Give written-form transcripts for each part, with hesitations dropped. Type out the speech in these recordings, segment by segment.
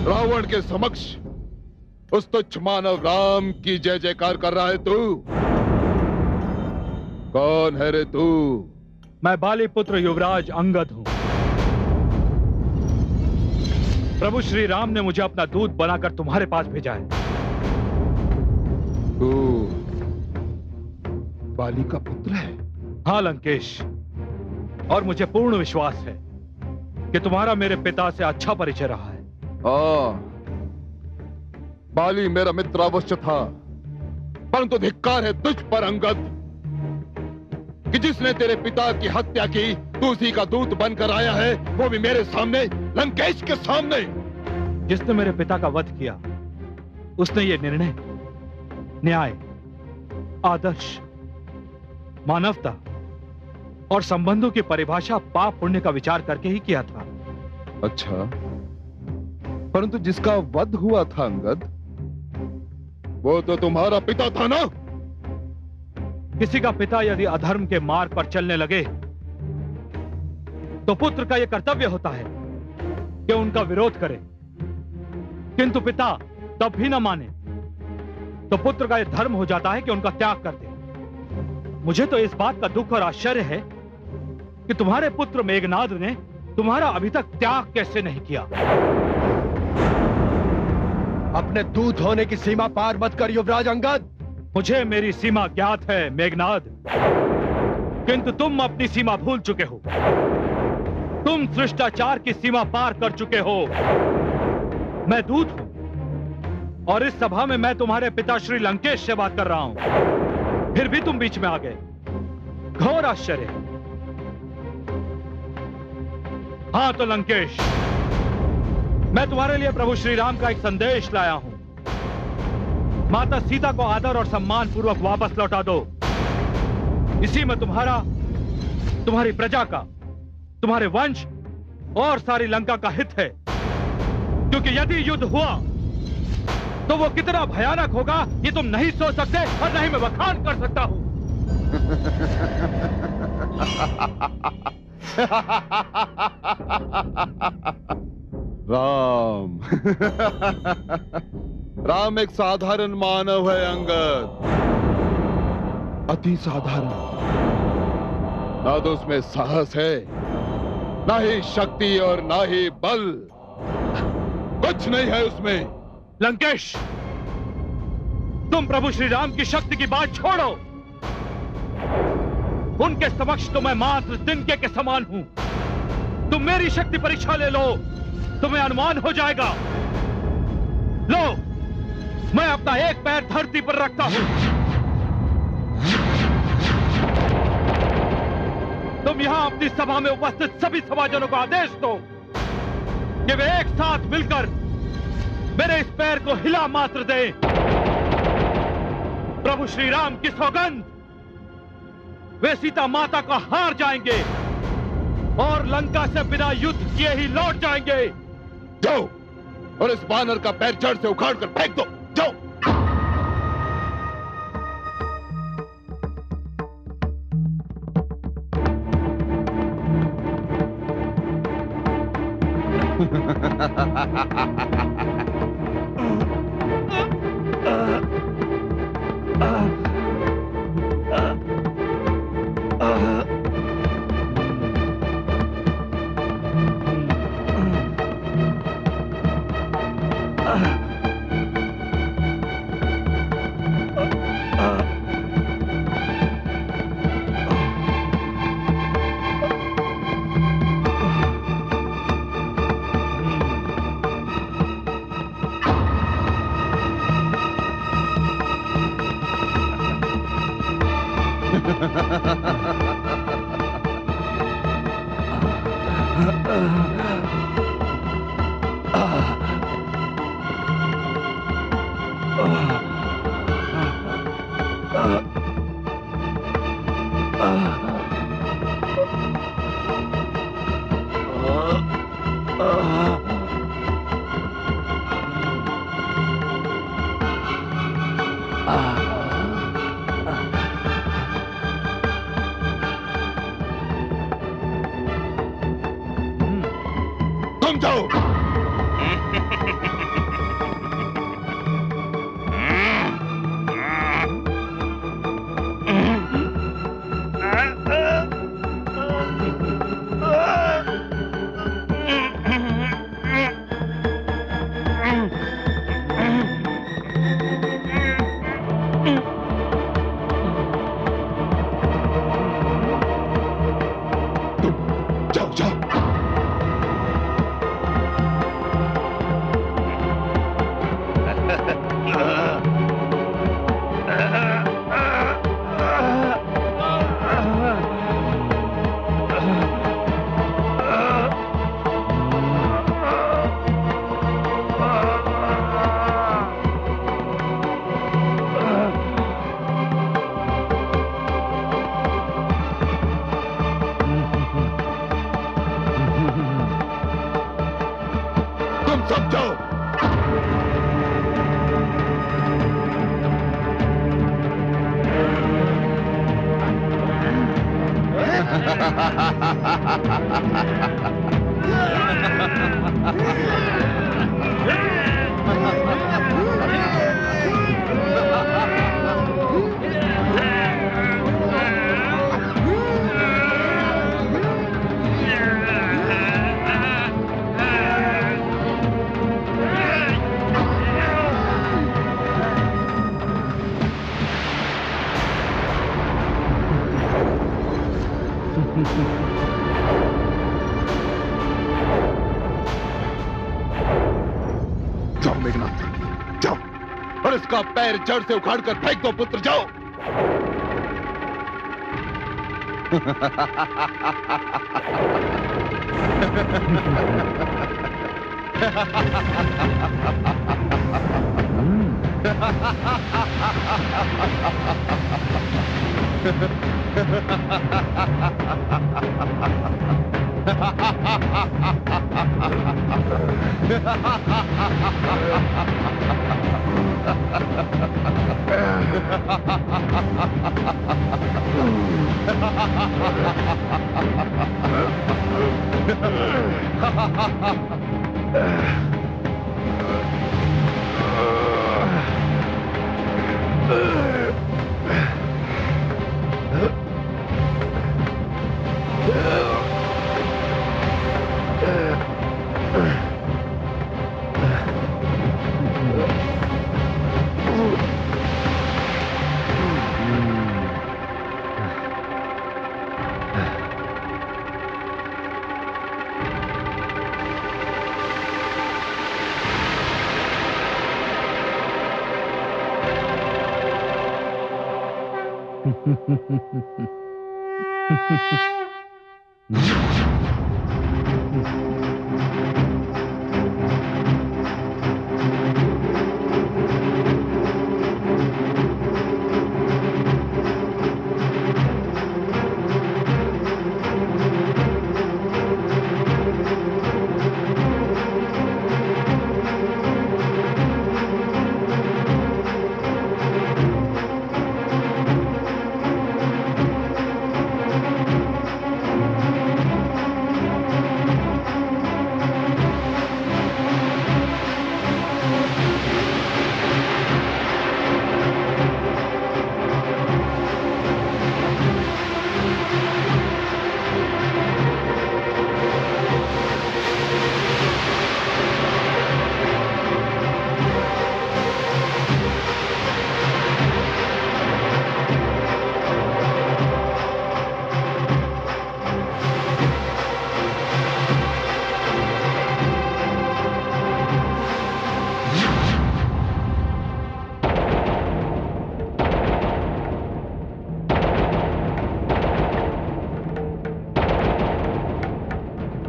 रावण के समक्ष उस तुच्छ मानव राम की जय जयकार कर रहा है तू? कौन है रे तू? मैं बाली पुत्र युवराज अंगद हूं। प्रभु श्री राम ने मुझे अपना दूत बनाकर तुम्हारे पास भेजा है। तू बाली का पुत्र है? हाँ लंकेश, और मुझे पूर्ण विश्वास है कि तुम्हारा मेरे पिता से अच्छा परिचय रहा है। बाली मेरा मित्र अवश्य था, परंतु धिक्कार है तुझ पर अंगद कि जिसने तेरे पिता की हत्या की तू उसी का दूत बनकर आया है, वो भी मेरे सामने, लंकेश के सामने। जिसने मेरे पिता का वध किया उसने ये निर्णय न्याय, आदर्श, मानवता और संबंधों की परिभाषा पाप पुण्य का विचार करके ही किया था। अच्छा, परंतु जिसका वध हुआ था अंगद, वो तो तुम्हारा पिता था ना? किसी का पिता यदि अधर्म के मार्ग पर चलने लगे तो पुत्र का यह कर्तव्य होता है कि उनका विरोध करे, किंतु पिता तब भी न माने तो पुत्र का यह धर्म हो जाता है कि उनका त्याग कर दे। मुझे तो इस बात का दुख और आश्चर्य है कि तुम्हारे पुत्र मेघनाद ने तुम्हारा अभी तक त्याग कैसे नहीं किया। अपने दूत होने की सीमा पार मत कर युवराज अंगद। मुझे मेरी सीमा ज्ञात है मेघनाद, किंतु तुम अपनी सीमा भूल चुके हो। तुम शिष्टाचार की सीमा पार कर चुके हो। मैं दूत हूं और इस सभा में मैं तुम्हारे पिता श्री लंकेश से बात कर रहा हूं, फिर भी तुम बीच में आ गए। घोर आश्चर्य। हाँ तो लंकेश, मैं तुम्हारे लिए प्रभु श्री राम का एक संदेश लाया हूं। माता सीता को आदर और सम्मान पूर्वक वापस लौटा दो। इसी में तुम्हारी प्रजा का, तुम्हारे वंश और सारी लंका का हित है, क्योंकि यदि युद्ध हुआ तो वो कितना भयानक होगा ये तुम नहीं सोच सकते और नहीं मैं बखान कर सकता हूं। राम राम एक साधारण मानव है अंगद, अति साधारण। ना तो उसमें साहस है, ना ही शक्ति और ना ही बल, कुछ नहीं है उसमें। लंकेश, तुम प्रभु श्री राम की शक्ति की बात छोड़ो। उनके समक्ष तो मैं मात्र तिनके के समान हूं। तुम मेरी शक्ति परीक्षा ले लो, तुम्हें अनुमान हो जाएगा। लो, मैं अपना एक पैर धरती पर रखता हूं। तुम यहां अपनी सभा में उपस्थित सभी सभाजनों को आदेश दो कि वे एक साथ मिलकर मेरे इस पैर को हिला मात्र दें। प्रभु श्री राम की सौगंध, वे सीता माता का हार जाएंगे और लंका से बिना युद्ध किए ही लौट जाएंगे। जाओ और इस बानर का पैर जड़ से उखाड़ कर फेंक दो। जाओ। तुम जाओ। जाओ। तुम सब जाओ। जाओ मेघनाथ, जाओ और इसका पैर जड़ से उखाड़कर फेंक दो पुत्र, जाओ।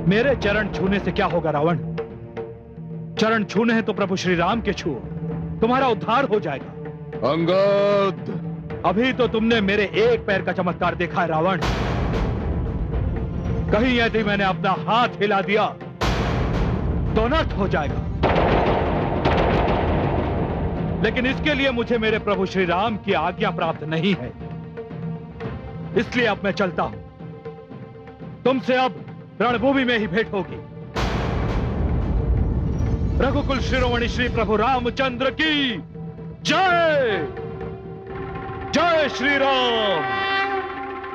मेरे चरण छूने से क्या होगा रावण? चरण छूने हैं तो प्रभु श्री राम के छुओ, तुम्हारा उद्धार हो जाएगा। अंगद, अभी तो तुमने मेरे एक पैर का चमत्कार देखा है रावण। कहीं यदि मैंने अपना हाथ हिला दिया तो अनर्थ हो जाएगा। लेकिन इसके लिए मुझे मेरे प्रभु श्री राम की आज्ञा प्राप्त नहीं है, इसलिए अब मैं चलता हूं। तुमसे अब रणभूमि में ही भेंट होगी। रघुकुल शिरोमणि श्री प्रभु रामचंद्र की जय। जय श्री राम।